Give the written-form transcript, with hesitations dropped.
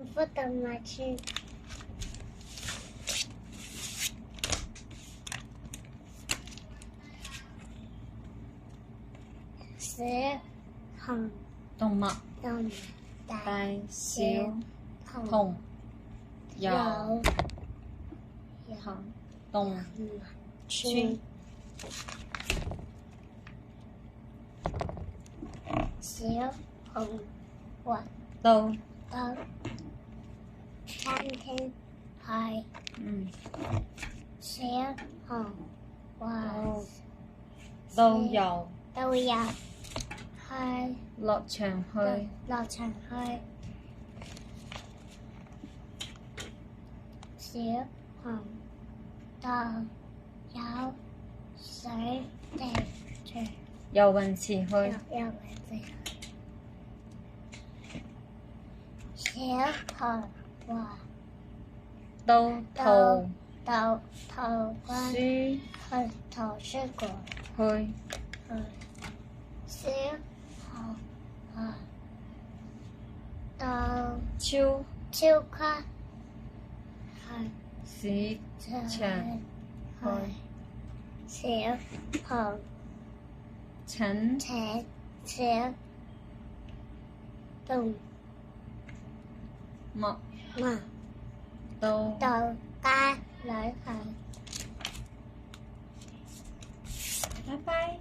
福的麻雀，小熊動物同大大小熊熊有有行動麻村雀，小熊滑到到餐廳去，小熊滑都有都有去落場去落場去，小熊度有水地場，游泳池去有位置。小熊滑到圖到圖書去圖書館去去，小熊滑到超超級市場去去小熊請請小動物物到到街旅行。拜拜。